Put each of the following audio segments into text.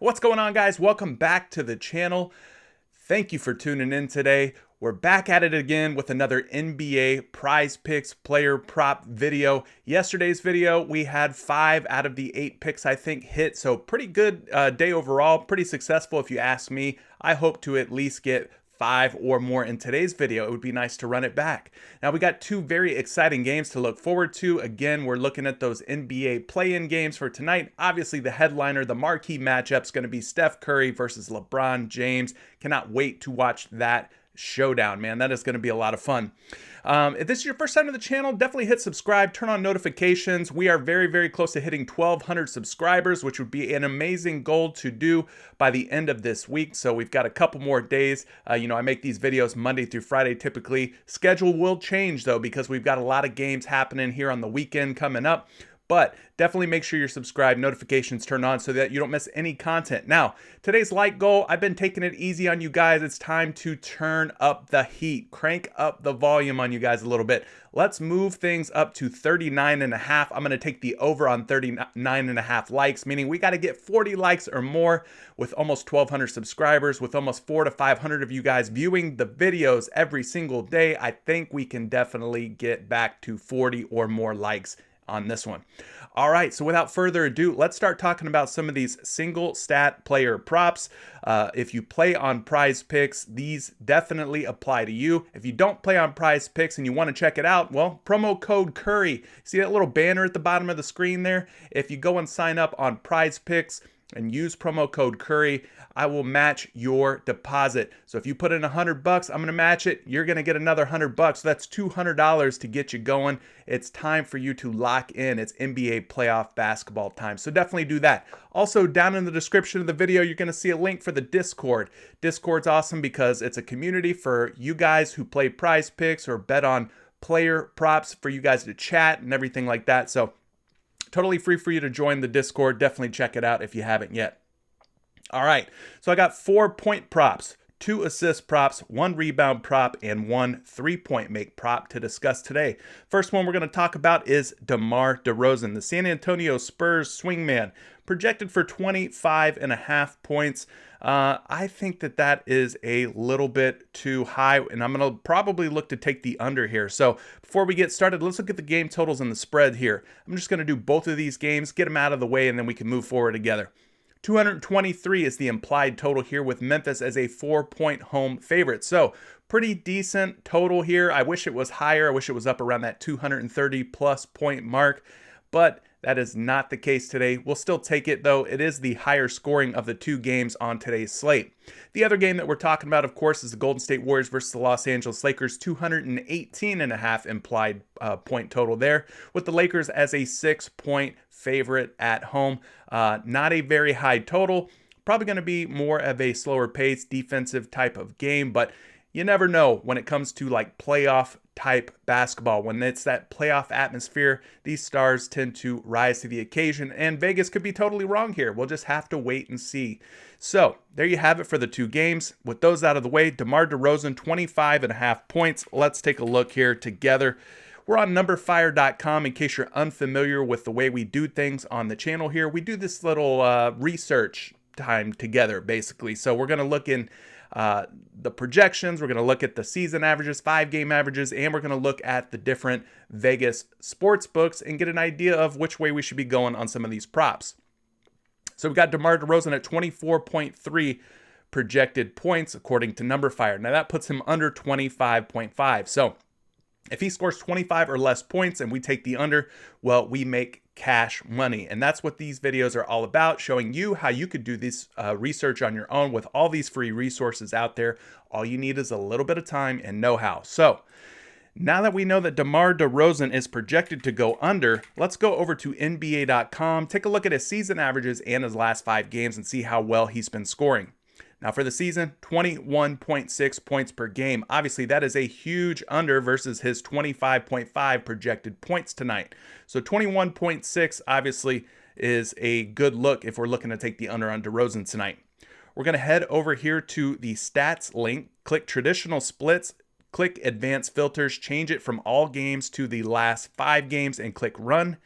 What's going on, guys? Welcome back to the channel. Thank you for tuning in today. We're back at it again with another NBA PrizePicks player prop video. Yesterday's video, we had 5 out of the 8 picks, I think, hit. So pretty good day overall, pretty successful if you ask me. I hope to at least get 5 or more in today's video. It would be nice to run it back. Now, we got 2 very exciting games to look forward to. Again, we're looking at those NBA play-in games for tonight. Obviously, the headliner, the marquee matchup is going to be Steph Curry versus LeBron James. Cannot wait to watch that showdown, man. That is going to be a lot of fun. If this is your first time to the channel, definitely hit subscribe, turn on notifications. We are very, very close to hitting 1,200 subscribers, which would be an amazing goal to do by the end of this week. So we've got a couple more days. I make these videos Monday through Friday typically. Schedule will change though, because we've got a lot of games happening here on the weekend coming up. But definitely make sure you're subscribed, notifications turned on so that you don't miss any content. Now, today's like goal, I've been taking it easy on you guys. It's time to turn up the heat, crank up the volume on you guys a little bit. Let's move things up to 39.5. I'm going to take the over on 39.5 likes, meaning we got to get 40 likes or more with almost 1,200 subscribers, with almost 400 to 500 of you guys viewing the videos every single day. I think we can definitely get back to 40 or more likes on this one. All right, so without further ado, let's start talking about some of these single stat player props. If you play on PrizePicks, these definitely apply to you. If you don't play on PrizePicks and you want to check it out, well, promo code Curry. See that little banner at the bottom of the screen there? If you go and sign up on PrizePicks and use promo code Curry, I will match your deposit. So if you put in $100, I'm going to match it. You're going to get another $100. So that's $200 to get you going. It's time for you to lock in. It's NBA playoff basketball time. So definitely do that. Also, down in the description of the video, you're going to see a link for the Discord. Discord's awesome because it's a community for you guys who play PrizePicks or bet on player props, for you guys to chat and everything like that. So totally free for you to join the Discord. Definitely check it out if you haven't yet. All right, so I got 4 point props, 2 assist props, 1 rebound prop, and 1 3-point make prop to discuss today. First one we're going to talk about is Demar Derozan, the San Antonio Spurs swingman, projected for 25.5 points. I think that is a little bit too high, and I'm going to probably look to take the under here. So before we get started, let's look at the game totals and the spread here. I'm just going to do both of these games, get them out of the way, and then we can move forward together. 223 is the implied total here, with Memphis as a 4-point home favorite. So pretty decent total here. I wish it was higher. I wish it was up around that 230 plus point mark, but that is not the case today. We'll still take it, though. It is the higher scoring of the 2 games on today's slate. The other game that we're talking about, of course, is the Golden State Warriors versus the Los Angeles Lakers. 218.5 implied point total there, with the Lakers as a 6-point favorite at home. Not a very high total. Probably going to be more of a slower pace defensive type of game, but you never know when it comes to like playoff type basketball. When it's that playoff atmosphere, these stars tend to rise to the occasion, and Vegas could be totally wrong here. We'll just have to wait and see. So there you have it for the 2 games. With those out of the way, Demar Derozan, 25.5 points. Let's take a look here together. We're on numberfire.com in case you're unfamiliar with the way we do things on the channel here. We do this little research time together, basically. So we're going to look in the projections, we're going to look at the season averages, 5-game averages, and we're going to look at the different Vegas sports books and get an idea of which way we should be going on some of these props. So we've got DeMar DeRozan at 24.3 projected points according to NumberFire. Now that puts him under 25.5. So if he scores 25 or less points and we take the under, well, we make cash money. And that's what these videos are all about, showing you how you could do this research on your own with all these free resources out there. All you need is a little bit of time and know-how. So now that we know that DeMar DeRozan is projected to go under, let's go over to NBA.com, take a look at his season averages and his last 5 games and see how well he's been scoring. Now for the season, 21.6 points per game. Obviously, that is a huge under versus his 25.5 projected points tonight. So 21.6 obviously is a good look if we're looking to take the under on DeRozan tonight. We're going to head over here to the stats link, click traditional splits, click advanced filters, change it from all games to the last 5 games, and click run.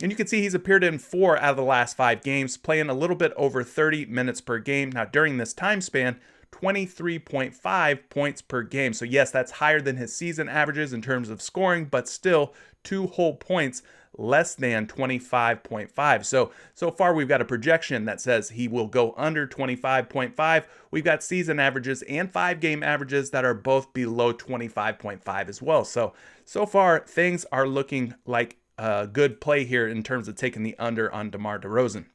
And you can see he's appeared in 4 out of the last 5 games, playing a little bit over 30 minutes per game. Now, during this time span, 23.5 points per game. So yes, that's higher than his season averages in terms of scoring, but still 2 whole points less than 25.5. So far we've got a projection that says he will go under 25.5. We've got season averages and 5-game averages that are both below 25.5 as well. So far things are looking like a good play here in terms of taking the under on Demar Derozan.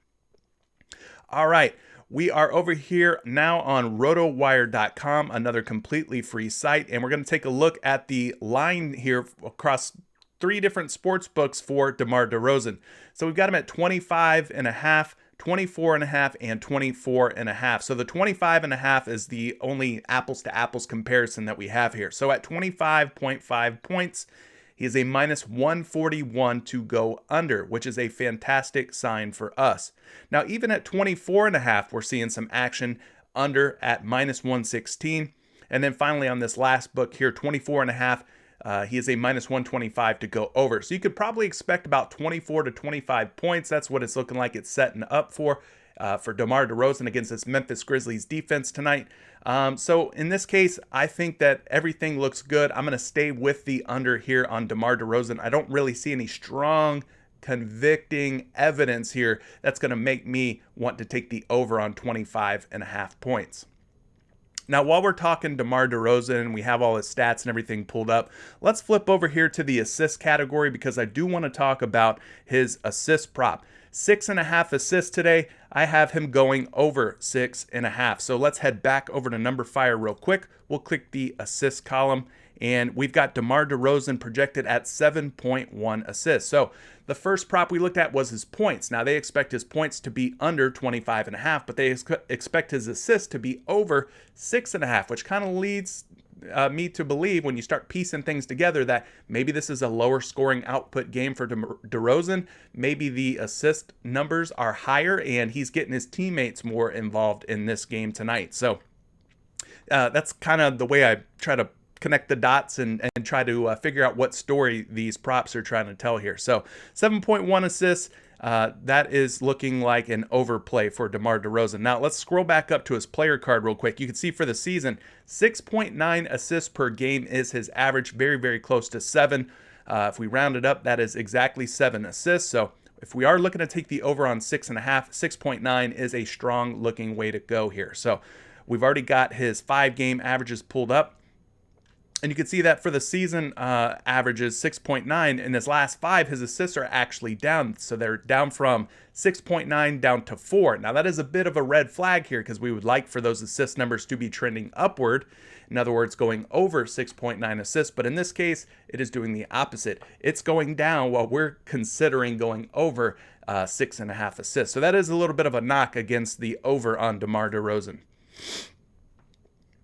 All right. We are over here now on rotowire.com, another completely free site, and we're going to take a look at the line here across 3 different sports books for Demar Derozan. So we've got him at 25.5, 24.5, and 24.5. So the 25.5 is the only apples to apples comparison that we have here. So at 25.5 points, he is a minus 141 to go under, which is a fantastic sign for us. Now, even at 24.5, we're seeing some action under at minus 116. And then finally on this last book here, 24.5, he is a minus 125 to go over. So you could probably expect about 24 to 25 points. That's what it's looking like it's setting up for DeMar DeRozan against this Memphis Grizzlies defense tonight. So in this case, I think that everything looks good. I'm going to stay with the under here on DeMar DeRozan. I don't really see any strong, convicting evidence here that's going to make me want to take the over on 25.5 points. Now, while we're talking DeMar DeRozan, we have all his stats and everything pulled up. Let's flip over here to the assist category because I do want to talk about his assist prop. 6.5 assists today. I have him going over 6.5. So let's head back over to Number Fire real quick. We'll click the assist column, and we've got DeMar DeRozan projected at 7.1 assists. So the first prop we looked at was his points. Now they expect his points to be under 25.5, but they expect his assists to be over 6.5, which kind of leads me to believe when you start piecing things together that maybe this is a lower scoring output game for DeRozan. Maybe the assist numbers are higher and he's getting his teammates more involved in this game tonight. So that's kind of the way I try to connect the dots and try to figure out what story these props are trying to tell here. So 7.1 assists. That is looking like an overplay for DeMar DeRozan. Now, let's scroll back up to his player card real quick. You can see for the season, 6.9 assists per game is his average, very, very close to 7. If we round it up, that is exactly 7 assists. So if we are looking to take the over on 6.5, 6.9 is a strong looking way to go here. So we've already got his 5-game averages pulled up. And you can see that for the season averages 6.9. In his last 5, his assists are actually down. So they're down from 6.9 down to 4. Now that is a bit of a red flag here because we would like for those assist numbers to be trending upward. In other words, going over 6.9 assists. But in this case, it is doing the opposite. It's going down while we're considering going over 6.5 assists. So that is a little bit of a knock against the over on DeMar DeRozan.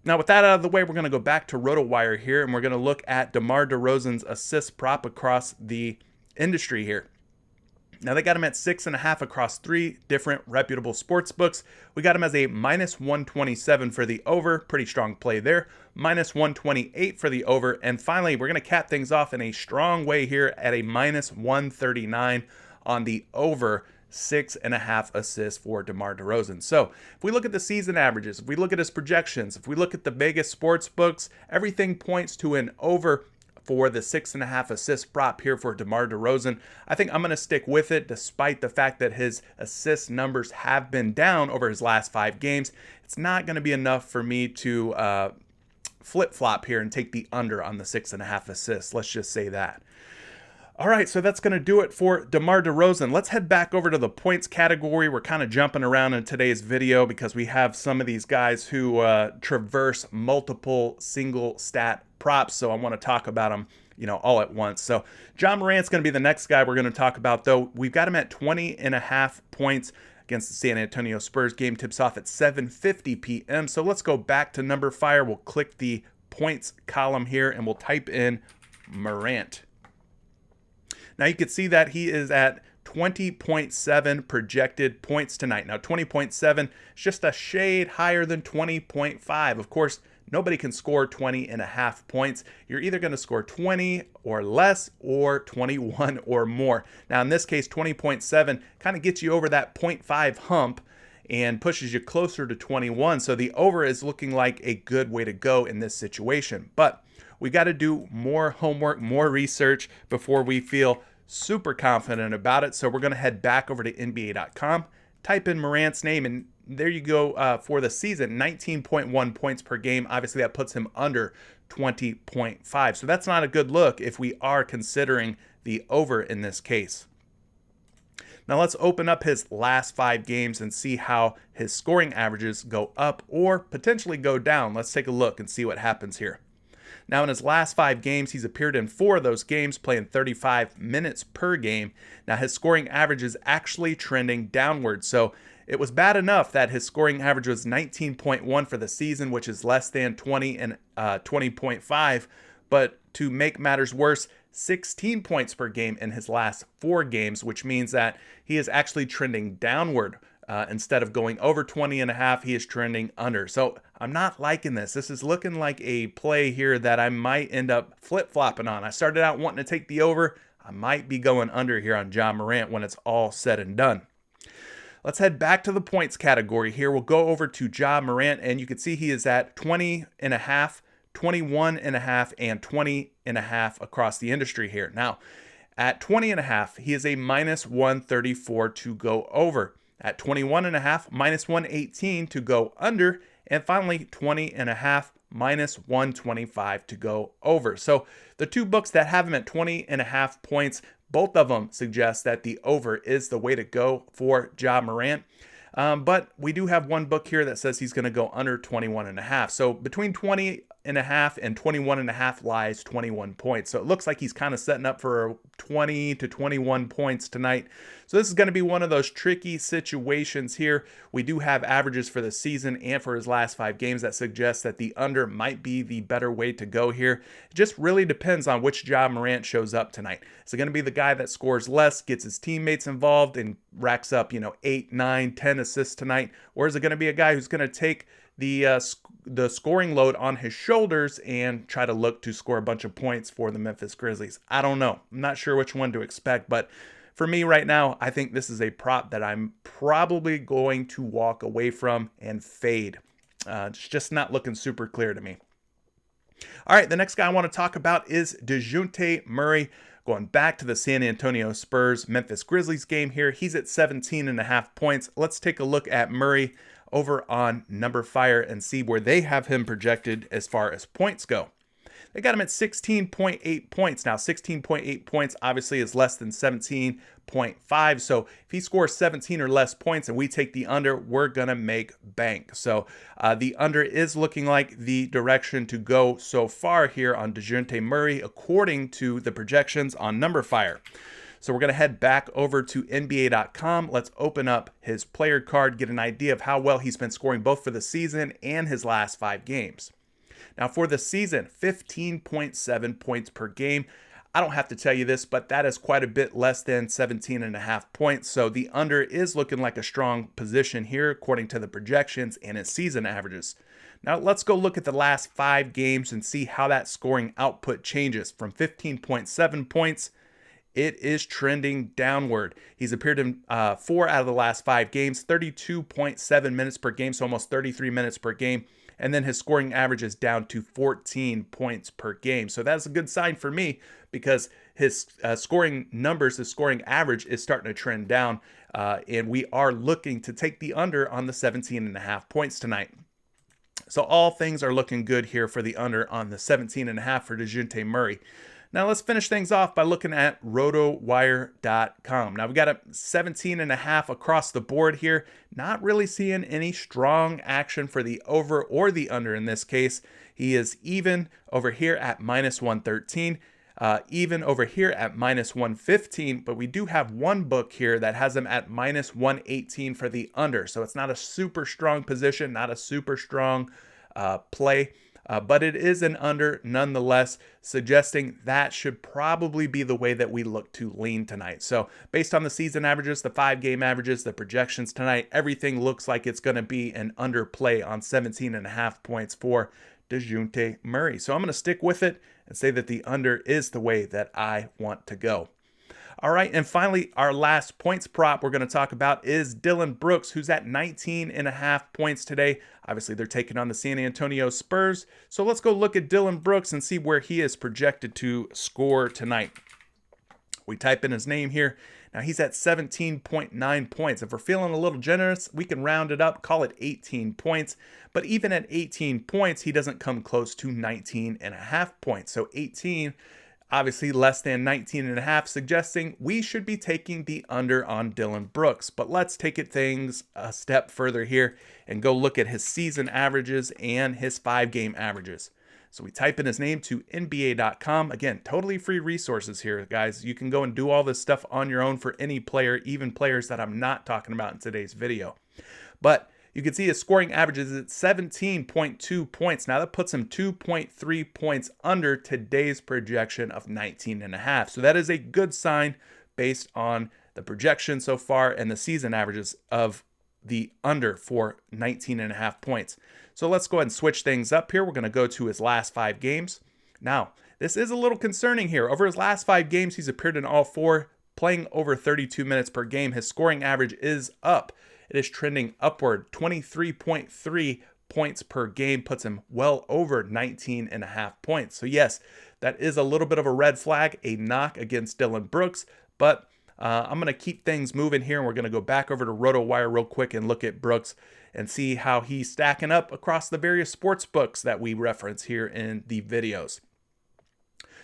Now, with that out of the way, we're going to go back to RotoWire here, and we're going to look at DeMar DeRozan's assist prop across the industry here. Now, they got him at 6.5 across 3 different reputable sports books. We got him as a minus 127 for the over. Pretty strong play there. Minus 128 for the over. And finally, we're going to cap things off in a strong way here at a minus 139 on the over 6.5 assists for DeMar DeRozan. So if we look at the season averages, if we look at his projections, if we look at the Vegas sports books, everything points to an over for the 6.5 assist prop here for DeMar DeRozan. I think I'm going to stick with it despite the fact that his assist numbers have been down over his last 5 games. It's not going to be enough for me to flip-flop here and take the under on the 6.5 assists. Let's just say that. All right, so that's going to do it for DeMar DeRozan. Let's head back over to the points category. We're kind of jumping around in today's video because we have some of these guys who traverse multiple single stat props, so I want to talk about them, all at once. So Ja Morant's going to be the next guy we're going to talk about, though. We've got him at 20.5 points against the San Antonio Spurs. Game tips off at 7:50 p.m. So let's go back to Number Fire. We'll click the points column here, and we'll type in Morant. Now you can see that he is at 20.7 projected points tonight. Now 20.7 is just a shade higher than 20.5. Of course, nobody can score 20.5 points. You're either going to score 20 or less or 21 or more. Now, in this case, 20.7 kind of gets you over that 0.5 hump and pushes you closer to 21. So the over is looking like a good way to go in this situation. But we got to do more homework, more research before we feel super confident about it. So we're going to head back over to NBA.com, type in Morant's name, and there you go for the season, 19.1 points per game. Obviously, that puts him under 20.5. So that's not a good look if we are considering the over in this case. Now let's open up his last 5 games and see how his scoring averages go up or potentially go down. Let's take a look and see what happens here. Now in his last 5 games, he's appeared in 4 of those games, playing 35 minutes per game. Now his scoring average is actually trending downward. So it was bad enough that his scoring average was 19.1 for the season, which is less than 20 and 20.5. But to make matters worse, 16 points per game in his last 4 games, which means that he is actually trending downward. Instead of going over 20.5, he is trending under. So I'm not liking this. This is looking like a play here that I might end up flip-flopping on. I started out wanting to take the over. I might be going under here on Ja Morant when it's all said and done. Let's head back to the points category here. We'll go over to Ja Morant, and you can see he is at 20.5, 21.5, and 20.5 across the industry here. Now, at 20.5, he is a minus 134 to go over. At 21.5, minus 118 to go under. And finally, 20.5, minus 125 to go over. So the 2 books that have him at 20.5 points, both of them suggest that the over is the way to go for Ja Morant. But we do have 1 book here that says he's going to go under 21.5. So between 20.5 and 21.5 lies 21 points. So it looks like he's kind of setting up for 20 to 21 points tonight. So this is going to be one of those tricky situations here. We do have averages for the season and for his last 5 games that suggest that the under might be the better way to go here. It just really depends on which Ja Morant shows up tonight. Is it going to be the guy that scores less, gets his teammates involved, and racks up, 8, 9, 10 assists tonight? Or is it going to be a guy who's going to take the scoring load on his shoulders and try to look to score a bunch of points for the Memphis Grizzlies? I don't know. I'm not sure which one to expect, but for me right now, I think this is a prop that I'm probably going to walk away from and fade. It's just not looking super clear to me. All right, the next guy I want to talk about is Dejounte Murray. Going back to the San Antonio Spurs Memphis Grizzlies game here, he's at 17.5 points. Let's take a look at Murray over on Number Fire and see where they have him projected as far as points go. They got him at 16.8 points. Now, 16.8 points obviously is less than 17.5. So if he scores 17 or less points and we take the under, we're going to make bank. So the under is looking like the direction to go so far here on Dejounte Murray, according to the projections on Number Fire. So we're going to head back over to NBA.com. Let's open up his player card, get an idea of how well he's been scoring both for the season and his last 5 games. Now for the season, 15.7 points per game. I don't have to tell you this, but that is quite a bit less than 17.5 points. So the under is looking like a strong position here according to the projections and his season averages. Now let's go look at the last 5 games and see how that scoring output changes. From 15.7 points, it is trending downward. He's appeared in 4 out of the last 5 games, 32.7 minutes per game, so almost 33 minutes per game. And then his scoring average is down to 14 points per game. So that's a good sign for me because his scoring numbers, his scoring average is starting to trend down. And we are looking to take the under on the 17.5 points tonight. So all things are looking good here for the under on the 17.5 for Dejounte Murray. Now let's finish things off by looking at rotowire.com. Now we got a 17.5 across the board here. Not really seeing any strong action for the over or the under in this case. He is even over here at minus 113, even over here at minus 115, but we do have 1 book here that has him at minus 118 for the under. So it's not a super strong position, not a super strong play. But it is an under nonetheless, suggesting that should probably be the way that we look to lean tonight. So based on the season averages, the 5-game averages, the projections tonight, everything looks like it's going to be an under play on 17.5 points for Dejounte Murray. So I'm going to stick with it and say that the under is the way that I want to go. All right, and finally, our last points prop we're going to talk about is Dillon Brooks, who's at 19.5 points today. Obviously, they're taking on the San Antonio Spurs. So let's go look at Dillon Brooks and see where he is projected to score tonight. We type in his name here. Now, he's at 17.9 points. If we're feeling a little generous, we can round it up, call it 18 points. But even at 18 points, he doesn't come close to 19.5 points. So 18, obviously less than 19.5, suggesting we should be taking the under on Dillon Brooks. But let's take things a step further here and go look at his season averages and his 5-game averages. So we type in his name to NBA.com. Again, totally free resources here, guys. You can go and do all this stuff on your own for any player, even players that I'm not talking about in today's video. But you can see his scoring averages at 17.2 points. Now that puts him 2.3 points under today's projection of 19.5. So that is a good sign based on the projection so far and the season averages of the under for 19.5 points. So let's go ahead and switch things up here. We're going to go to his last 5 games. Now, this is a little concerning here. Over his last 5 games, he's appeared in all 4, playing over 32 minutes per game. His scoring average is up. It is trending upward. 23.3 points per game puts him well over 19.5 points. So yes, that is a little bit of a red flag, a knock against Dillon Brooks, but I'm going to keep things moving here, and we're going to go back over to RotoWire real quick and look at Brooks and see how he's stacking up across the various sports books that we reference here in the videos.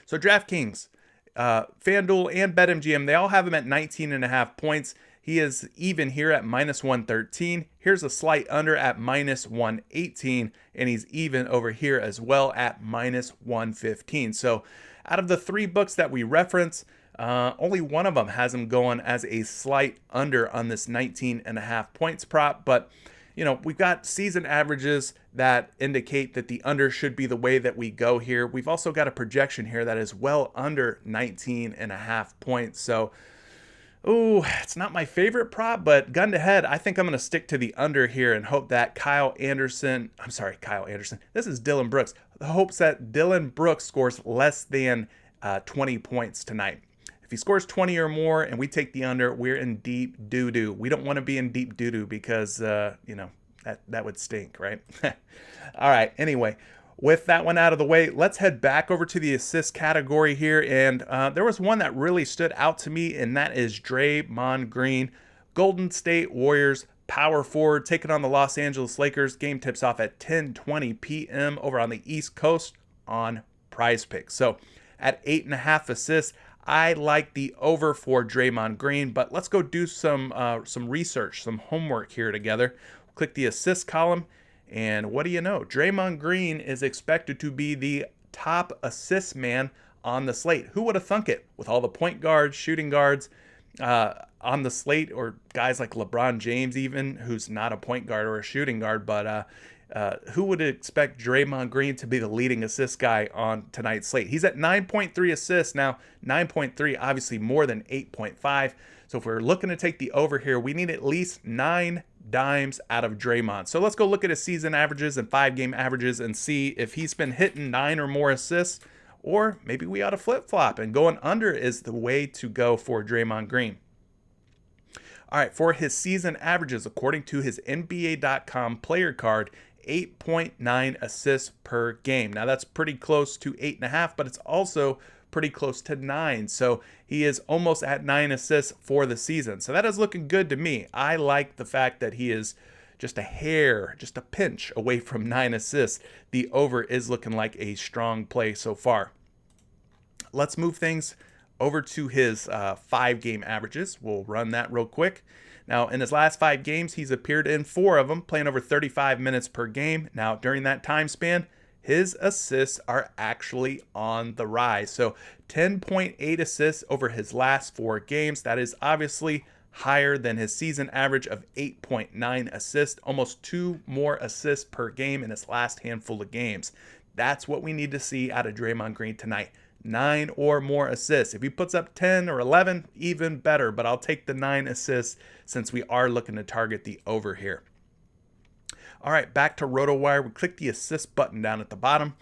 So DraftKings, FanDuel, and BetMGM, they all have him at 19.5 points. He is even here at -113. Here's a slight under at -118, and he's even over here as well at -115. So out of the 3 books that we reference, only one of them has him going as a slight under on this 19.5 points prop. But, you know, we've got season averages that indicate that the under should be the way that we go here. We've also got a projection here that is well under 19.5 points. So, it's not my favorite prop, but gun to head, I think I'm going to stick to the under here and hope that Kyle Anderson. This is Dillon Brooks. The hopes that Dillon Brooks scores less than 20 points tonight. If he scores 20 or more and we take the under, we're in deep doo-doo. We don't want to be in deep doo-doo because, that would stink, right? All right, anyway, with that one out of the way, let's head back over to the assist category here. And there was one that really stood out to me, and that is Draymond Green, Golden State Warriors power forward, taking on the Los Angeles Lakers. Game tips off at 10:20 p.m. over on the East Coast on PrizePicks. So at 8.5 assists, I like the over for Draymond Green, but let's go do some research, some homework here together. Click the assist column, and what do you know? Draymond Green is expected to be the top assist man on the slate. Who would have thunk it? With all the point guards, shooting guards on the slate, or guys like LeBron James even, who's not a point guard or a shooting guard, but who would expect Draymond Green to be the leading assist guy on tonight's slate? He's at 9.3 assists. Now, 9.3, obviously more than 8.5. So if we're looking to take the over here, we need at least 9 dimes out of Draymond. So let's go look at his season averages and 5-game averages and see if he's been hitting 9 or more assists, or maybe we ought to flip-flop and going under is the way to go for Draymond Green. All right, for his season averages, according to his NBA.com player card, 8.9 assists per game. Now that's pretty close to 8.5, but it's also pretty close to 9. So he is almost at 9 assists for the season. So that is looking good to me. I like the fact that he is just a hair, just a pinch away from 9 assists. The over is looking like a strong play so far. Let's move things over to his 5-game averages. We'll run that real quick. Now, in his last 5 games, he's appeared in 4 of them, playing over 35 minutes per game. Now, during that time span, his assists are actually on the rise. So 10.8 assists over his last 4 games. That is obviously higher than his season average of 8.9 assists, almost 2 more assists per game in his last handful of games. That's what we need to see out of Draymond Green tonight. 9 or more assists. If he puts up 10 or 11, even better, but I'll take the 9 assists since we are looking to target the over here. All right, back to RotoWire. We click the assist button down at the bottom,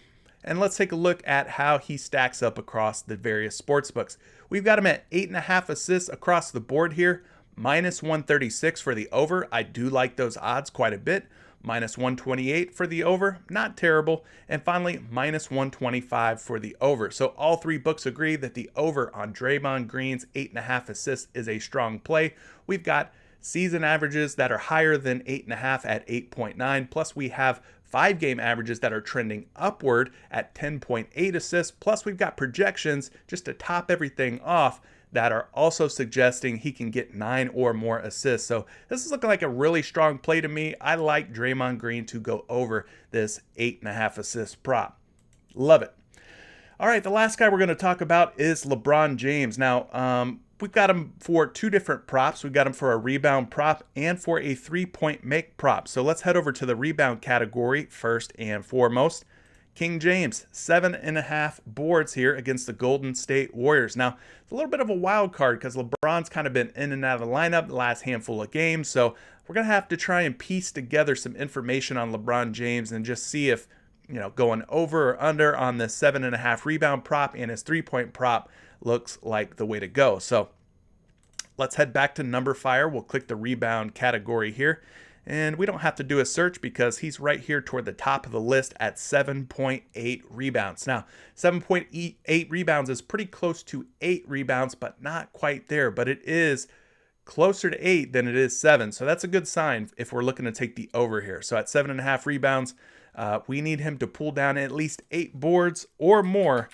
and let's take a look at how he stacks up across the various sportsbooks. We've got him at 8.5 assists across the board here, minus 136 for the over. I do like those odds quite a bit. Minus 128 for the over, not terrible. And finally, minus 125 for the over. So all three books agree that the over on Draymond Green's 8.5 assists is a strong play. We've got season averages that are higher than 8.5 at 8.9. Plus we have 5-game averages that are trending upward at 10.8 assists. Plus we've got projections just to top everything off that are also suggesting he can get 9 or more assists. So this is looking like a really strong play to me. I like Draymond Green to go over this 8.5 assist prop. Love it. All right, the last guy we're going to talk about is LeBron James. Now, we've got him for two different props. We've got him for a rebound prop and for a 3-point make prop. So let's head over to the rebound category first and foremost. King James, 7.5 boards here against the Golden State Warriors. Now, it's a little bit of a wild card because LeBron's kind of been in and out of the lineup the last handful of games. So we're going to have to try and piece together some information on LeBron James and just see if, going over or under on the 7.5 rebound prop and his 3-point prop looks like the way to go. So let's head back to Number Fire. We'll click the rebound category here. And we don't have to do a search because he's right here toward the top of the list at 7.8 rebounds. Now, 7.8 rebounds is pretty close to 8 rebounds, but not quite there. But it is closer to 8 than it is 7. So that's a good sign if we're looking to take the over here. So at 7.5 rebounds, we need him to pull down at least 8 boards or more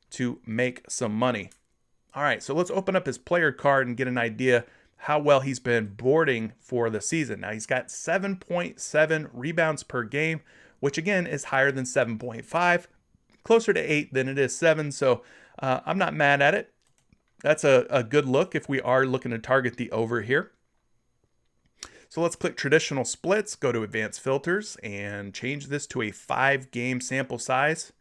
to make some money. All right, so let's open up his player card and get an idea how well he's been boarding for the season. Now he's got 7.7 rebounds per game, which again is higher than 7.5, closer to 8 than it is 7. So I'm not mad at it. That's a good look if we are looking to target the over here. So let's click traditional splits, go to advanced filters and change this to a 5-game sample size.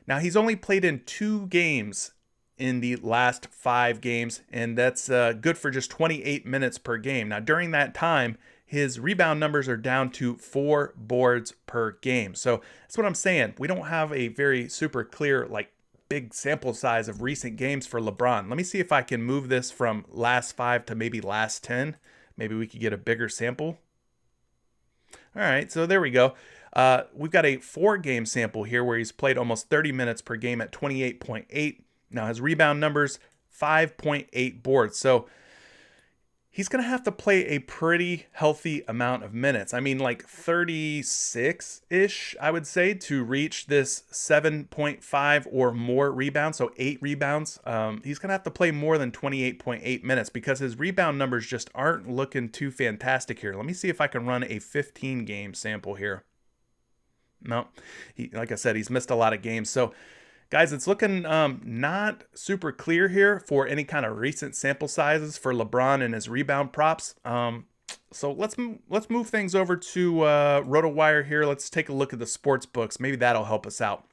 Now he's only played in 2 games in the last 5 games, and that's good for just 28 minutes per game. Now, during that time, his rebound numbers are down to 4 boards per game. So that's what I'm saying. We don't have a very super clear, big sample size of recent games for LeBron. Let me see if I can move this from last 5 to maybe last 10. Maybe we could get a bigger sample. All right, so there we go. We've got a 4-game sample here where he's played almost 30 minutes per game at 28.8. Now, his rebound numbers, 5.8 boards. So he's going to have to play a pretty healthy amount of minutes. I mean, 36-ish, I would say, to reach this 7.5 or more rebounds, so 8 rebounds. He's going to have to play more than 28.8 minutes because his rebound numbers just aren't looking too fantastic here. Let me see if I can run a 15-game sample here. No, like I said, he's missed a lot of games. So guys, it's looking not super clear here for any kind of recent sample sizes for LeBron and his rebound props. So let's move things over to RotoWire here. Let's take a look at the sports books. Maybe that'll help us out.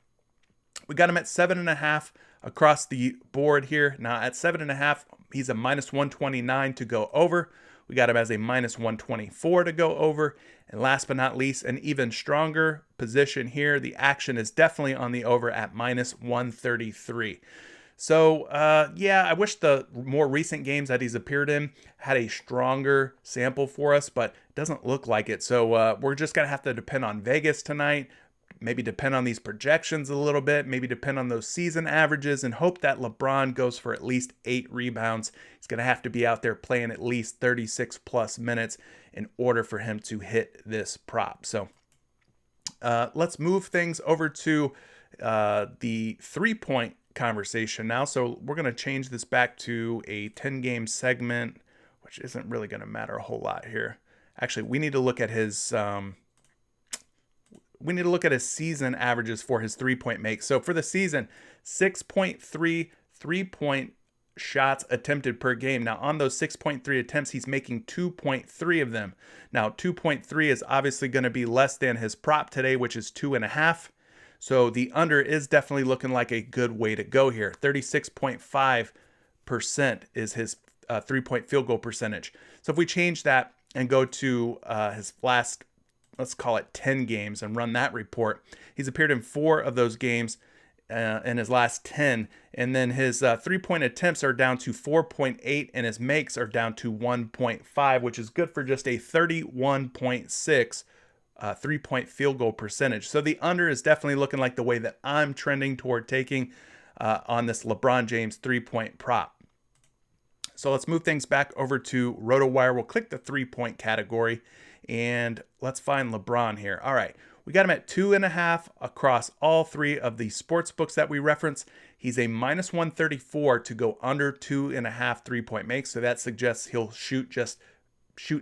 We got him at 7.5 across the board here. Now at 7.5, he's a minus 129 to go over. We got him as a minus 124 to go over. And last but not least, an even stronger position here. The action is definitely on the over at minus 133. So, yeah, I wish the more recent games that he's appeared in had a stronger sample for us, but it doesn't look like it. So we're just going to have to depend on Vegas tonight, maybe depend on these projections a little bit, maybe depend on those season averages, and hope that LeBron goes for at least 8 rebounds. He's going to have to be out there playing at least 36 plus minutes in order for him to hit this prop. So let's move things over to the 3-point conversation now. So we're going to change this back to a 10-game segment, which isn't really going to matter a whole lot here. Actually, we need to look at his season averages for his 3-point make. So for the season, 6.3 3-point shots attempted per game. Now on those 6.3 attempts, he's making 2.3 of them. Now 2.3 is obviously going to be less than his prop today, which is 2.5. So the under is definitely looking like a good way to go here. 36.5% is his 3-point field goal percentage. So if we change that and go to his last let's call it 10 games and run that report. He's appeared in 4 of those games in his last 10. And then his 3-point attempts are down to 4.8 and his makes are down to 1.5, which is good for just a 31.6 3-point field goal percentage. So the under is definitely looking like the way that I'm trending toward taking on this LeBron James 3-point prop. So let's move things back over to RotoWire. We'll click the 3-point category and let's find LeBron here. All right, we got him at 2.5 across all 3 of the sports books that we reference. He's a -134 to go under 2.5 3-point makes. So that suggests he'll shoot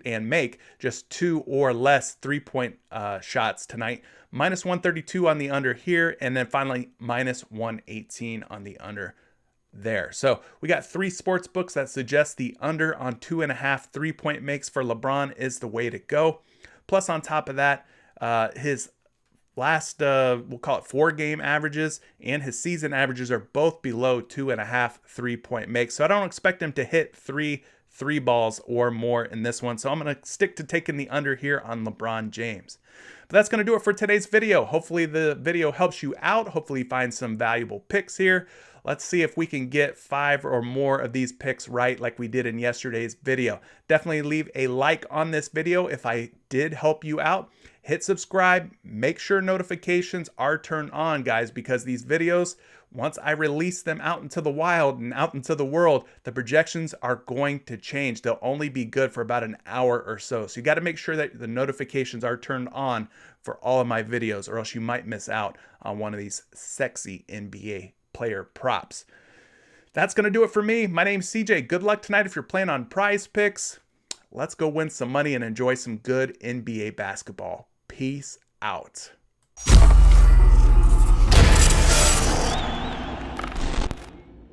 and make just 2 or less 3-point shots tonight. -132 on the under here, and then finally -118 on the under there. So we got 3 sports books that suggest the under on 2.5 3-point makes for LeBron is the way to go. Plus on top of that, his last, we'll call it 4-game averages and his season averages are both below 2.5 3-point makes. So I don't expect him to hit 3 balls or more in this one. So I'm going to stick to taking the under here on LeBron James. But that's going to do it for today's video. Hopefully the video helps you out. Hopefully you find some valuable picks here. Let's see if we can get 5 or more of these picks right like we did in yesterday's video. Definitely leave a like on this video if I did help you out. Hit subscribe. Make sure notifications are turned on, guys, because these videos, once I release them out into the wild and out into the world, the projections are going to change. They'll only be good for about an hour or so. So you got to make sure that the notifications are turned on for all of my videos, or else you might miss out on one of these sexy NBA player props. That's going to do it for me. My name's CJ. Good luck tonight if you're playing on PrizePicks. Let's go win some money and enjoy some good NBA basketball. Peace out.